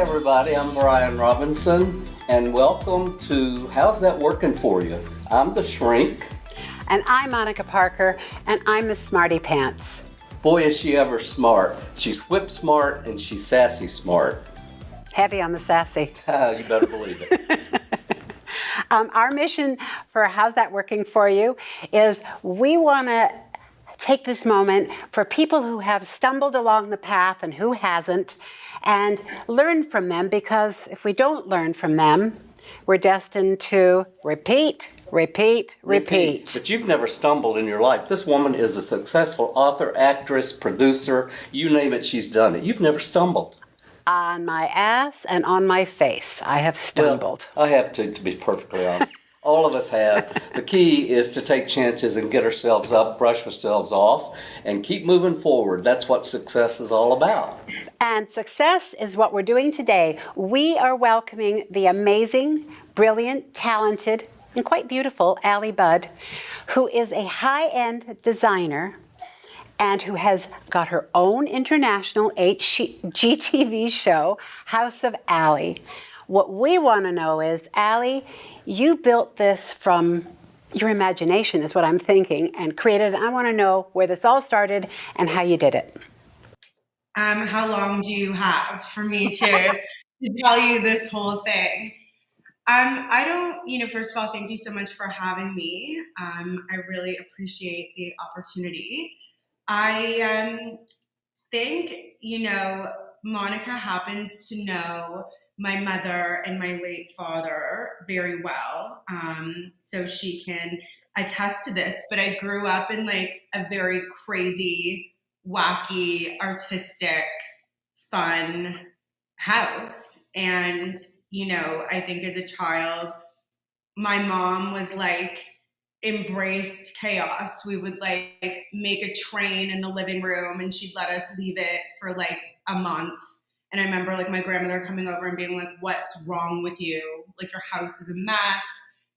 everybody, I'm Bryan Robinson, and welcome to How's That Working For You? I'm the Shrink. And I'm Monica Parker, and I'm the Smarty Pants. Boy, is she ever smart. She's whip smart and she's sassy smart. Heavy on the sassy. You better believe it. Our mission for How's That Working For You is we want to take this moment for people who have stumbled along the path and who hasn't, and learn from them, because if we don't learn from them, we're destined to repeat. But you've never stumbled in your life. This woman is a successful author, actress, producer, you name it, she's done it. You've never stumbled. On my ass and on my face, I have stumbled. Well, I have to be perfectly honest. All of us have. The key is to take chances and get ourselves up, brush ourselves off, and keep moving forward. That's what success is all about. And success is what we're doing today. We are welcoming the amazing, brilliant, talented, and quite beautiful Allie Budd, who is a high-end designer and who has got her own international HGTV show, House of Allie. What we want to know is, Allie, you built this from your imagination, is what I'm thinking, and created it. I want to know where this all started and how you did it. How long do you have for me to tell you this whole thing? First of all, thank you so much for having me. I really appreciate the opportunity. I think, Monica happens to know my mother and my late father very well, so she can attest to this. But I grew up in like a very crazy, wacky, artistic, fun house. And, I think as a child, my mom was like, embraced chaos. We would like make a train in the living room and she'd let us leave it for like a month. And I remember like my grandmother coming over and being like, what's wrong with you? Like, your house is a mess.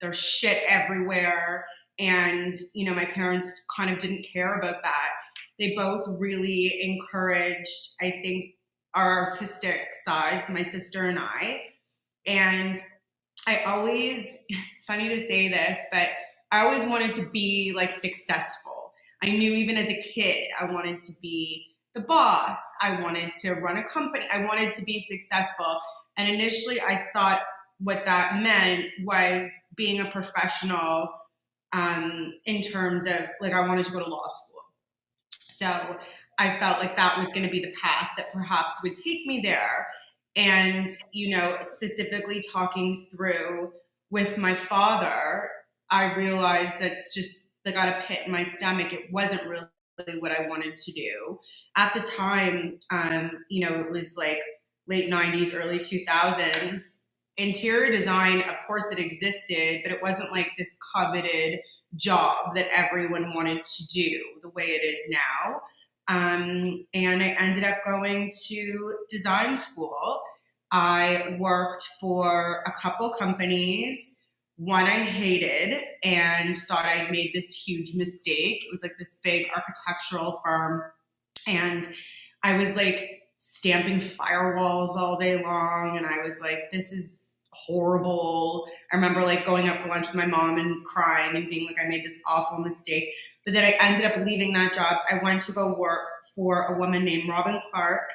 There's shit everywhere. And, my parents kind of didn't care about that. They both really encouraged, I think, our artistic sides, my sister and I. And it's funny to say this, but I always wanted to be like successful. I knew even as a kid, I wanted to be the boss. I wanted to run a company. I wanted to be successful. And initially I thought what that meant was being a professional, in terms of like, I wanted to go to law school. So I felt like that was going to be the path that perhaps would take me there. And, specifically talking through with my father, I realized that's just like got a pit in my stomach. It wasn't really what I wanted to do. At the time, it was like late 90s, early 2000s. Interior design, of course it existed, but it wasn't like this coveted job that everyone wanted to do the way it is now. And I ended up going to design school. I worked for a couple companies. One I hated and thought I'd made this huge mistake. It was like this big architectural firm. And I was like stamping firewalls all day long. And I was like, this is horrible. I remember like going out for lunch with my mom and crying and being like, I made this awful mistake. But then I ended up leaving that job. I went to go work for a woman named Robin Clark,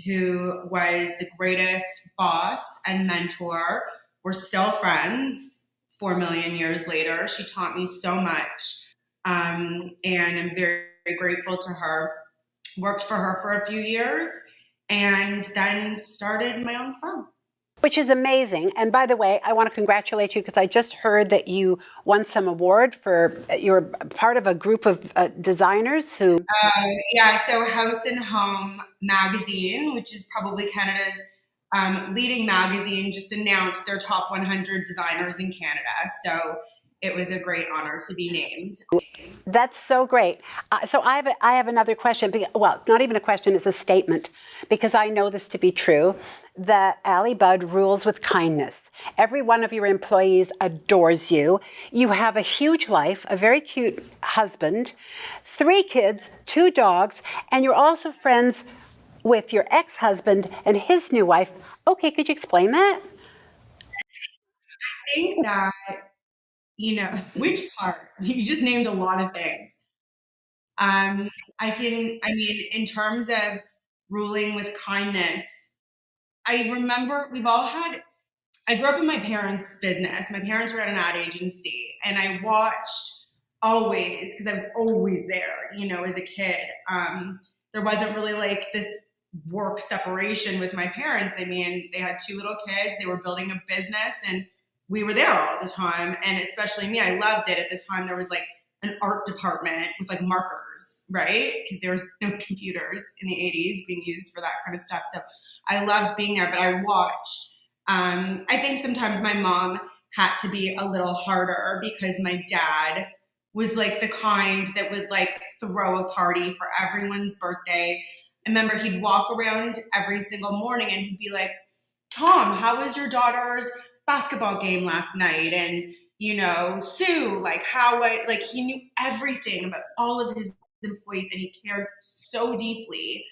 who was the greatest boss and mentor. We're still friends 4 million years later. She taught me so much, and I'm very, very grateful to her. Worked for her for a few years and then started my own firm. Which is amazing. And by the way, I want to congratulate you because I just heard that you won some award for, you're part of a group of designers who... So House and Home magazine, which is probably Canada's leading magazine, just announced their top 100 designers in Canada. So it was a great honor to be named. That's so great. So I have another question. Well, not even a question, it's a statement, because I know this to be true, that Allie Budd rules with kindness. Every one of your employees adores you. You have a huge life, a very cute husband, 3 kids, 2 dogs, and you're also friends with your ex-husband and his new wife. Okay, could you explain that? I think that, which part? You just named a lot of things. In terms of ruling with kindness, I remember I grew up in my parents' business. My parents ran an ad agency, and I watched always, because I was always there, as a kid. There wasn't really like this work separation with my parents. I mean, they had two little kids, they were building a business, and we were there all the time. And especially me, I loved it. At the time, there was like an art department with like markers, right? Because there was no computers in the 80s being used for that kind of stuff. So I loved being there, but I watched. I think sometimes my mom had to be a little harder because my dad was like the kind that would like throw a party for everyone's birthday. I remember he'd walk around every single morning and he'd be like, Tom, how was your daughter's basketball game last night? And, Sue, like he knew everything about all of his employees and he cared so deeply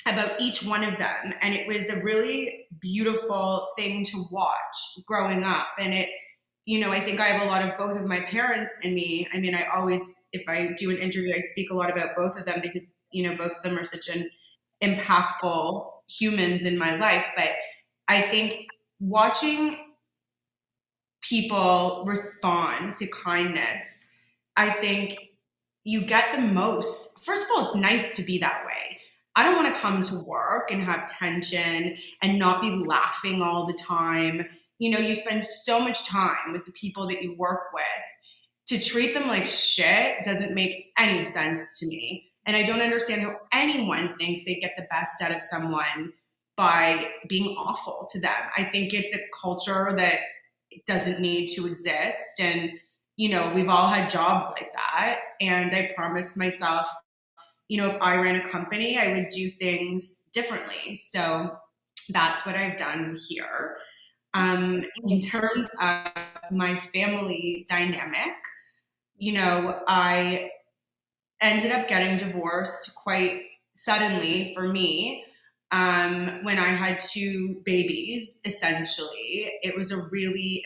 about each one of them. And it was a really beautiful thing to watch growing up. And I think I have a lot of both of my parents in me. I mean, I always, if I do an interview, I speak a lot about both of them because, both of them are such an impactful humans in my life. But I think watching people respond to kindness, I think you get the most. First of all, it's nice to be that way. I don't want to come to work and have tension and not be laughing all the time. You spend so much time with the people that you work with. To treat them like shit doesn't make any sense to me. And I don't understand how anyone thinks they get the best out of someone by being awful to them. I think it's a culture that doesn't need to exist. And, we've all had jobs like that. And I promised myself, if I ran a company, I would do things differently. So that's what I've done here. In terms of my family dynamic, I ended up getting divorced quite suddenly for me when I had two babies, essentially. It was and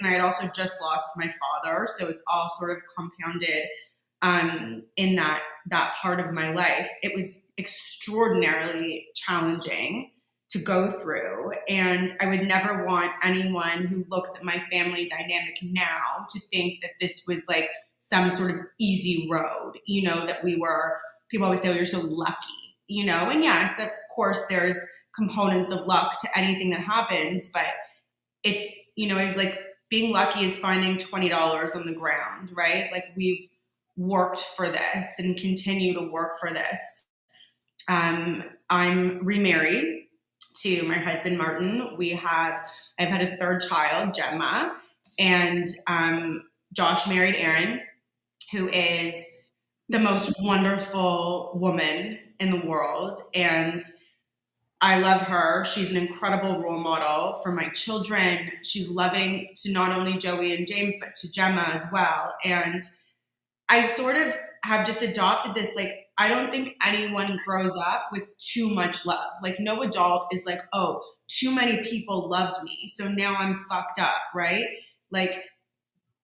I had also just lost my father. So it's all sort of compounded in that part of my life. It was extraordinarily challenging to go through. And I would never want anyone who looks at my family dynamic now to think that this was like some sort of easy road, that people always say, oh, you're so lucky, and yes, of course, there's components of luck to anything that happens, but it's, it's like being lucky is finding $20 on the ground, right? Like we've worked for this and continue to work for this. I'm remarried to my husband, Martin. I've had a third child, Gemma, and Josh married Erin, who is the most wonderful woman in the world. And I love her. She's an incredible role model for my children. She's loving to not only Joey and James, but to Gemma as well. And I sort of have just adopted this, like, I don't think anyone grows up with too much love. Like, no adult is like, oh, too many people loved me, so now I'm fucked up, right? Like,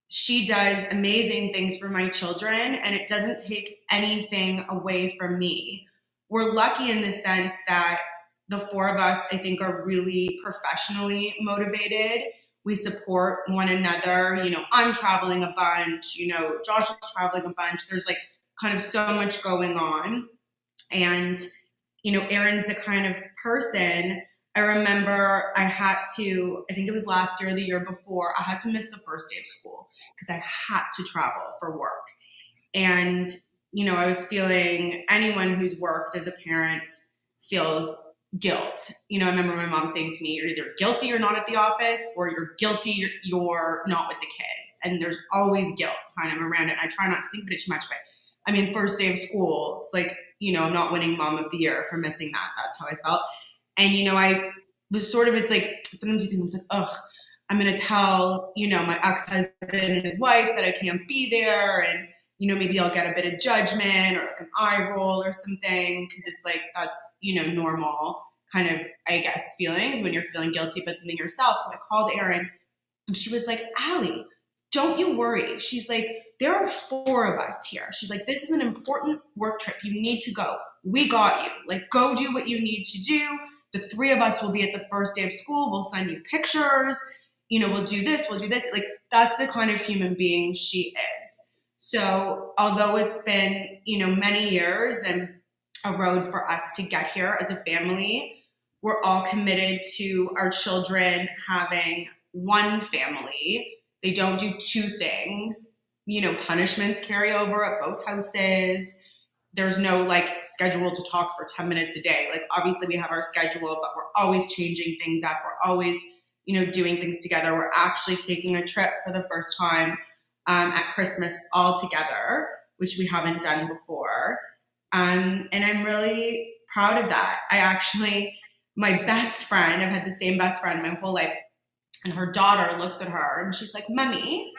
she does amazing things for my children, and it doesn't take anything away from me. We're lucky in the sense that the four of us, I think, are really professionally motivated. We support one another. I'm traveling a bunch, Josh is traveling a bunch. There's like kind of so much going on. And, Erin's the kind of person, I remember I think it was last year or the year before, I had to miss the first day of school because I had to travel for work. And, I was feeling, anyone who's worked as a parent feels guilt. I remember my mom saying to me, you're either guilty you're not at the office or you're guilty you're not with the kids. And there's always guilt kind of around it. I try not to think about it too much, but I mean, first day of school, it's like, I'm not winning mom of the year for missing that. That's how I felt. And, I was sort of, it's like, sometimes you think, it's like, ugh, I'm going to tell, my ex-husband and his wife that I can't be there. And, maybe I'll get a bit of judgment or like an eye roll or something. Cause it's like, that's, normal. kind of, I guess, feelings when you're feeling guilty about something yourself. So I called Erin and she was like, Allie, don't you worry. She's like, there are 4 of us here. She's like, this is an important work trip. You need to go. We got you. Like, go do what you need to do. The 3 of us will be at the first day of school. We'll send you pictures. You know, we'll do this, we'll do this. Like, that's the kind of human being she is. So although it's been, you know, many years and a road for us to get here as a family, we're all committed to our children having one family. They don't do 2 things. You know, punishments carry over at both houses. There's no like schedule to talk for 10 minutes a day. Like, obviously we have our schedule, but we're always changing things up. We're always, you know, doing things together. We're actually taking a trip for the first time at Christmas all together, which we haven't done before. And I'm really proud of that. My best friend, I've had the same best friend my whole life, and her daughter looks at her and she's like, Mommy,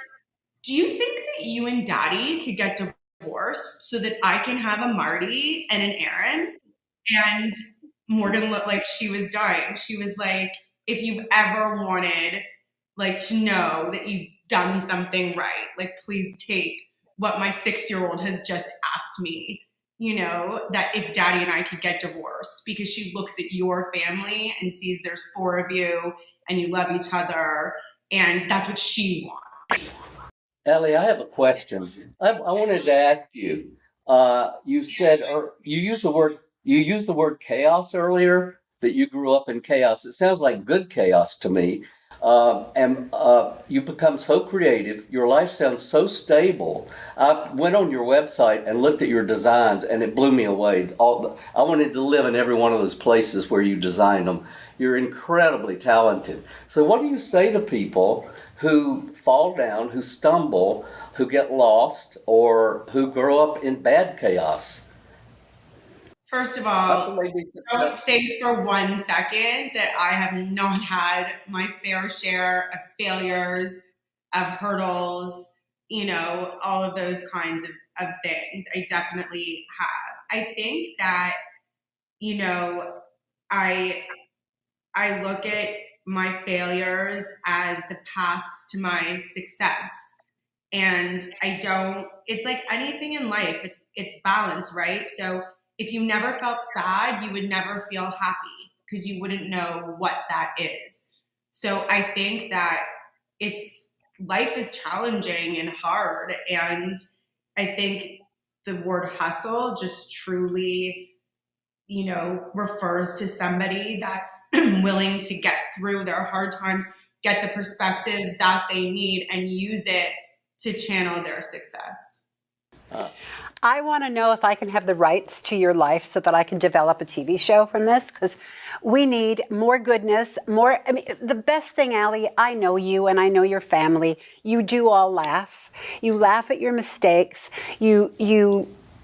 do you think that you and Daddy could get divorced so that I can have a Marty and an Aaron? And Morgan looked like she was dying. She was like, if you've ever wanted like to know that you've done something right, like please take what my 6-year-old has just asked me, you know, that if Daddy and I could get divorced, because she looks at your family and sees there's 4 of you and you love each other, and that's what she wants. Ellie, I have a question. I wanted to ask you. You said, or you used the word chaos earlier. That you grew up in chaos. It sounds like good chaos to me. And you've become so creative. Your life sounds so stable. I went on your website and looked at your designs, and it blew me away. I wanted to live in every one of those places where you designed them. You're incredibly talented. So, what do you say to people who fall down, who stumble, who get lost, or who grow up in bad chaos? First of How can all, they be don't successful? think for one second that I have not had my fair share of failures, of hurdles, you know, all of those kinds of things. I definitely have. I think that, you know, I I look at my failures as the paths to my success. And I don't, it's like anything in life, it's balance, right? So if you never felt sad, you would never feel happy because you wouldn't know what that is. So I think that it's life is challenging and hard, and I think the word hustle just truly, you know, refers to somebody that's willing to get through their hard times, get the perspective that they need, and use it to channel their success. Uh, I want to know if I can have the rights to your life so that I can develop a TV show from this, because we need more goodness, more. I mean, the best thing, Allie, I know you and I know your family. You do all laugh. You laugh at your mistakes.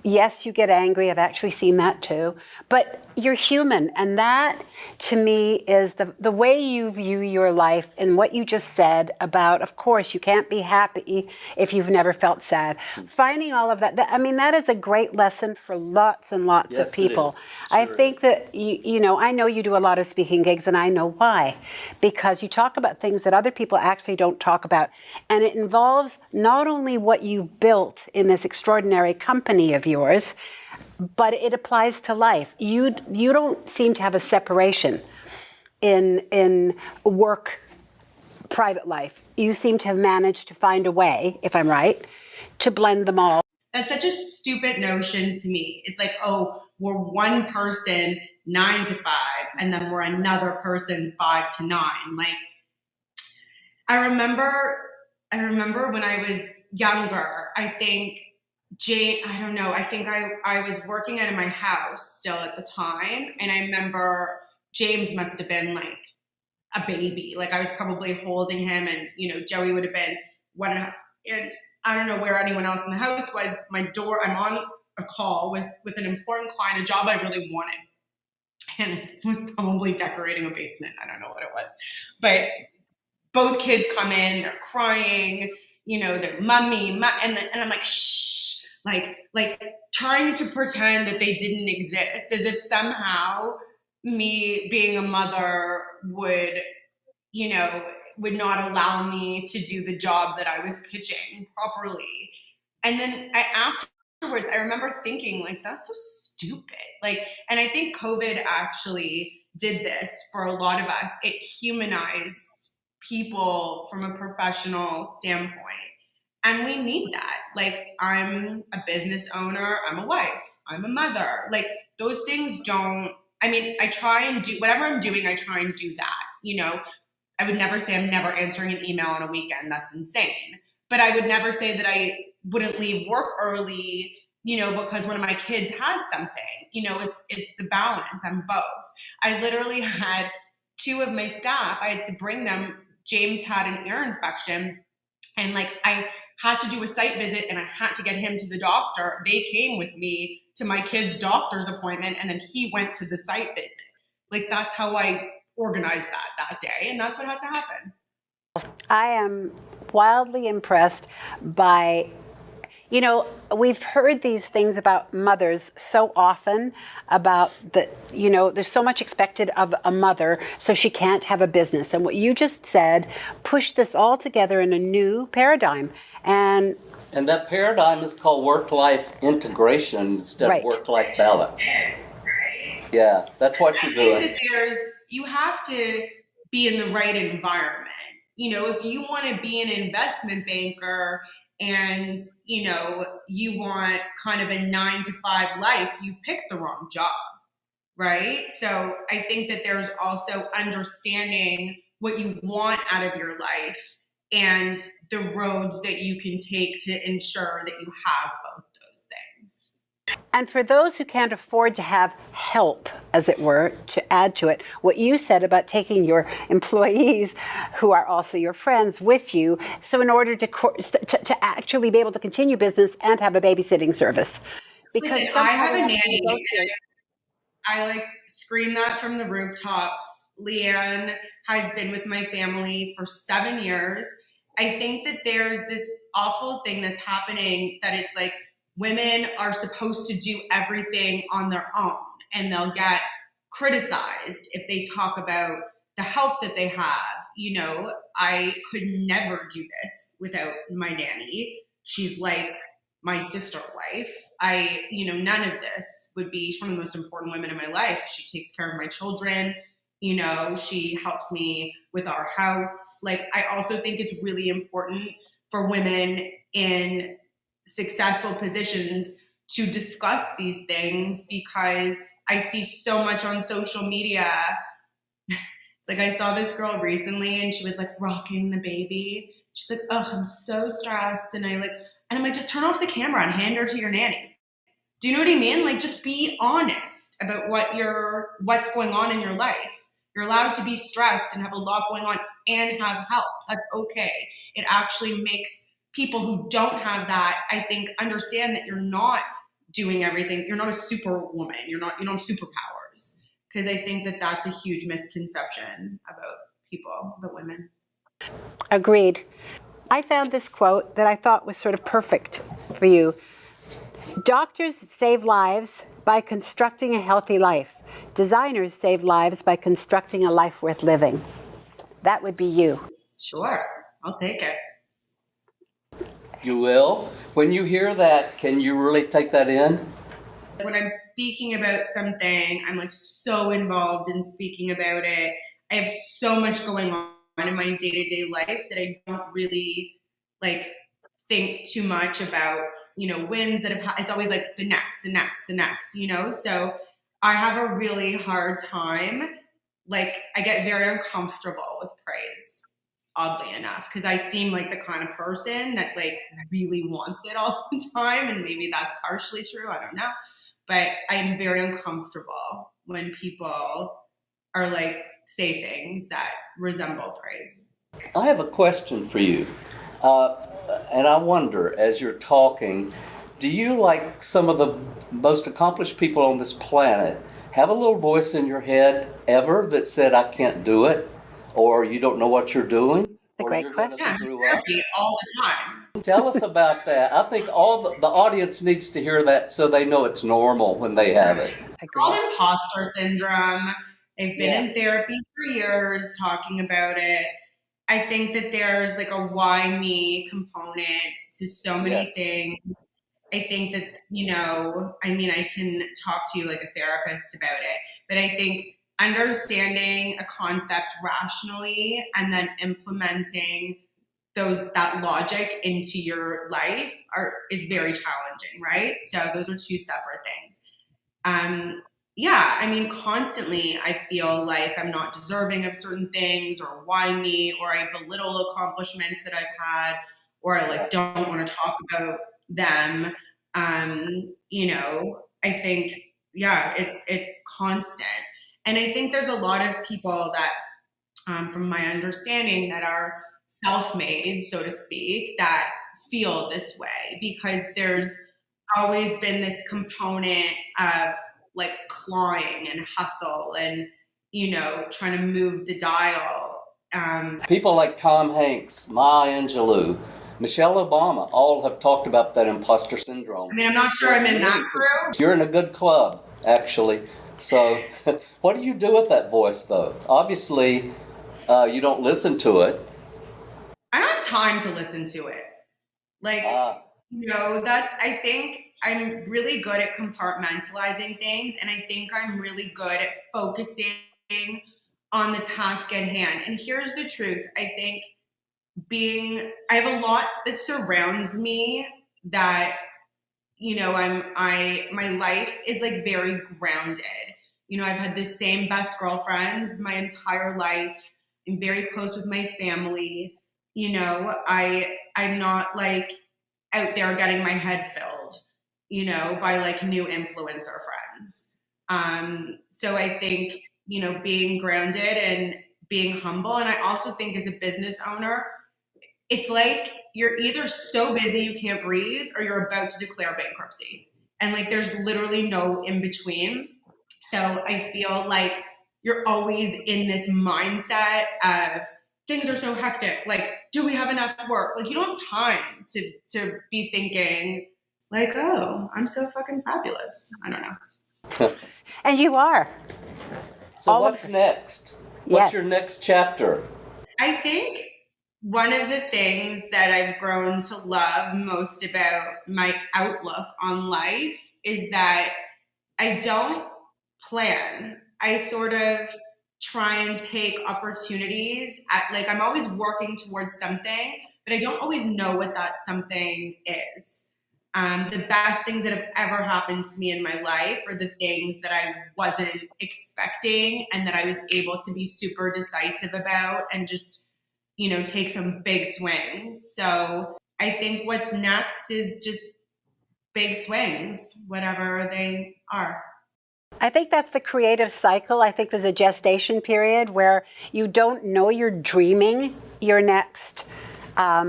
Yes, you get angry. I've actually seen that too. But you're human. And that, to me, is the way you view your life and what you just said about, of course, you can't be happy if you've never felt sad. Finding all of that, I mean, that is a great lesson for lots and lots of yes, it people. is. I Sure think is. that, you know, I know you do a lot of speaking gigs, and I know why. Because you talk about things that other people actually don't talk about. And it involves not only what you've built in this extraordinary company of yours, but it applies to life. You don't seem to have a separation in work, private life. You seem to have managed to find a way, if I'm right, to blend them all. That's such a stupid notion to me. It's like, oh, we're one person 9 to 5, and then we're another person 5 to 9. Like, I remember when I was younger, I think I don't know, I think I was working out of my house still at the time. And I remember James must have been like a baby. Like, I was probably holding him, and, you know, Joey would have been 1.5. And I don't know where anyone else in the house was. I'm on a call with an important client, a job I really wanted. And it was probably decorating a basement. I don't know what it was. But both kids come in, they're crying, you know, they're and I'm like, shh, like trying to pretend that they didn't exist, as if somehow me being a mother you know, would not allow me to do the job that I was pitching properly. And then afterwards, I remember thinking, like, that's so stupid. Like, and I think COVID actually did this for a lot of us. It humanized people from a professional standpoint. And we need that. Like, I'm a business owner, I'm a wife, I'm a mother. Like, those things don't, I mean, I try and do whatever I'm doing, I try and do that. You know, I would never say I'm never answering an email on a weekend. That's insane. But I would never say that I wouldn't leave work early, you know, because one of my kids has something. You know, it's the balance. I'm both. I literally had two of my staff, I had to bring them. James had an ear infection, and like I had to do a site visit and I had to get him to the doctor. They came with me to my kid's doctor's appointment, and then he went to the site visit. Like, that's how I organized that day, and that's what had to happen. I am wildly impressed by, you know, we've heard these things about mothers so often about the, you know, there's so much expected of a mother, so she can't have a business. And what you just said pushed this all together in a new paradigm. And that paradigm is called work-life integration instead Right. of work-life balance. Yeah, that's what you're doing. I think that you have to be in the right environment. You know, if you want to be an investment banker and, you know, you want kind of a 9-to-5 life, you've picked the wrong job, right? So I think that there's also understanding what you want out of your life and the roads that you can take to ensure that you have both those things. And for those who can't afford to have help, as it were, to add to it, what you said about taking your employees, who are also your friends, with you, so in order to actually be able to continue business and have a babysitting service. Because listen, I have a nanny. I like scream that from the rooftops. Leanne has been with my family for 7 years. I think that there's this awful thing that's happening that it's like, women are supposed to do everything on their own, and they'll get criticized if they talk about the help that they have. You know, I could never do this without my nanny. She's like my sister wife. None of this would be, she's one of the most important women in my life. She takes care of my children. You know, she helps me with our house. Like, I also think it's really important for women in successful positions to discuss these things, because I see so much on social media. It's like, I saw this girl recently and she was like rocking the baby. She's like, "Ugh, I'm so stressed." And I'm like, just turn off the camera and hand her to your nanny. Do you know what I mean? Like, just be honest about what's going on in your life. You're allowed to be stressed and have a lot going on and have help. That's okay. It actually makes people who don't have that, I think, understand that you're not doing everything. You're not a superwoman. You don't have superpowers. Because I think that that's a huge misconception about women. Agreed. I found this quote that I thought was sort of perfect for you. Doctors save lives by constructing a healthy life. Designers save lives by constructing a life worth living. That would be you. Sure, I'll take it. You will? When you hear that, can you really take that in? When I'm speaking about something, I'm like so involved in speaking about it. I have so much going on in my day-to-day life that I don't really like think too much about, wins that have it's always like the next, so I have a really hard time. Like, I get very uncomfortable with praise, oddly enough, because I seem like the kind of person that like really wants it all the time, and maybe that's partially true, I don't know, but I am very uncomfortable when people are like say things that resemble praise. I have a question for you. And I wonder, as you're talking, do you, like some of the most accomplished people on this planet, have a little voice in your head ever that said, "I can't do it," or "You don't know what you're doing," A or great "You're going to question. screw up"? All the time. Tell us about that. I think all the audience needs to hear that so they know it's normal when they have it. It's called imposter syndrome. I've been in therapy for years talking about it. I think that there's like a why me component to so many things. I think that, I mean, I can talk to you like a therapist about it, but I think understanding a concept rationally and then implementing that logic into your life is very challenging, right? So those are two separate things. I mean, constantly I feel like I'm not deserving of certain things, or why me, or I belittle accomplishments that I've had, or I like don't want to talk about them. I think, it's constant. And I think there's a lot of people that, from my understanding, that are self-made, so to speak, that feel this way because there's always been this component of like clawing and hustle and, trying to move the dial. People like Tom Hanks, Maya Angelou, Michelle Obama, all have talked about that imposter syndrome. I mean, I'm not sure I'm in that crew. You're in a good club, actually. So what do you do with that voice, though? Obviously, you don't listen to it. I don't have time to listen to it. Like, I think I'm really good at compartmentalizing things, and I think I'm really good at focusing on the task at hand. And here's the truth. I think I have a lot that surrounds me that, my life is like very grounded. I've had the same best girlfriends my entire life. I'm very close with my family. I'm not like out there getting my head filled, by like new influencer friends. So I think, being grounded and being humble. And I also think as a business owner, it's like you're either so busy you can't breathe or you're about to declare bankruptcy. And like there's literally no in between. So I feel like you're always in this mindset of things are so hectic. Like, do we have enough work? Like, you don't have time to be thinking like, oh, I'm so fucking fabulous. I don't know. And you are. So what's next? What's your next chapter? I think one of the things that I've grown to love most about my outlook on life is that I don't plan. I sort of try and take opportunities I'm always working towards something, but I don't always know what that something is. The best things that have ever happened to me in my life are the things that I wasn't expecting and that I was able to be super decisive about and just, take some big swings. So I think what's next is just big swings, whatever they are. I think that's the creative cycle. I think there's a gestation period where you don't know you're dreaming your next. I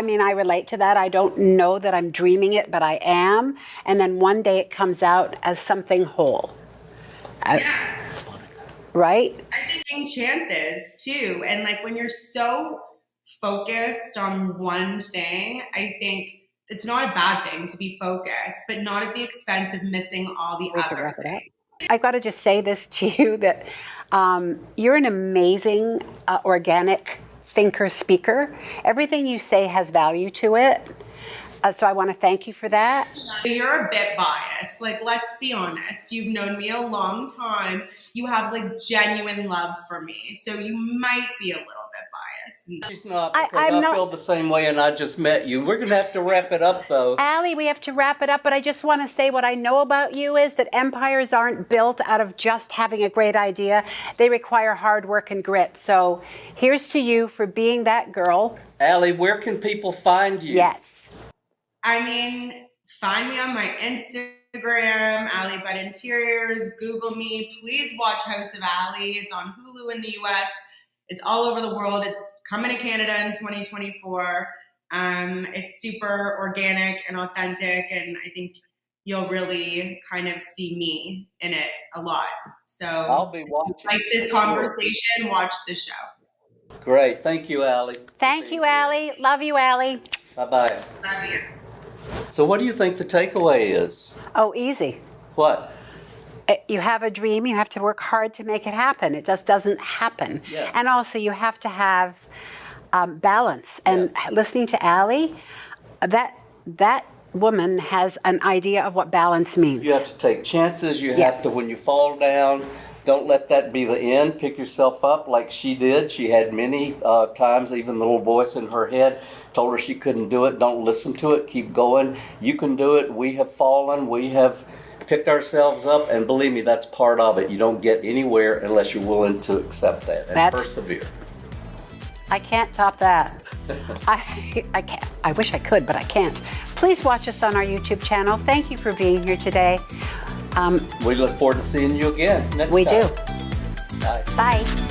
mean, I relate to that. I don't know that I'm dreaming it, but I am. And then one day it comes out as something whole. Right? I think taking chances too. And like when you're so focused on one thing, I think it's not a bad thing to be focused, but not at the expense of missing all the other things. I've got to just say this to you that you're an amazing organic thinker, speaker. Everything you say has value to it. So I want to thank you for that. You're a bit biased. Like, let's be honest. You've known me a long time. You have like genuine love for me. So you might be a little bit biased. She's not, because I feel the same way and I just met you. We're going to have to wrap it up though. Allie, we have to wrap it up, but I just want to say what I know about you is that empires aren't built out of just having a great idea. They require hard work and grit. So here's to you for being that girl. Allie, where can people find you? Yes. I mean, find me on my Instagram, Allie Budd Interiors. Google me. Please watch House of Allie. It's on Hulu in the US. It's all over the world. It's coming to Canada in 2024. It's super organic and authentic, and I think you'll really kind of see me in it a lot. So I'll be watching. Like this conversation, watch the show. Great. Thank you, Allie. Thank you, Allie. Love you, Allie. Bye-bye. Love you. So what do you think the takeaway is? Oh, easy. What? you have a dream, you have to work hard to make it happen. It just doesn't happen. Yeah. And also, you have to have balance. And listening to Allie, that woman has an idea of what balance means. You have to take chances. You Yeah. have to, when you fall down, don't let that be the end. Pick yourself up like she did. She had many times, even the little voice in her head told her she couldn't do it. Don't listen to it. Keep going. You can do it. We have fallen. We have picked ourselves up. And believe me, that's part of it. You don't get anywhere unless you're willing to accept that and persevere. I can't top that. I can't. I wish I could, but I can't. Please watch us on our YouTube channel. Thank you for being here today. We look forward to seeing you again next time. We do. Bye. Bye.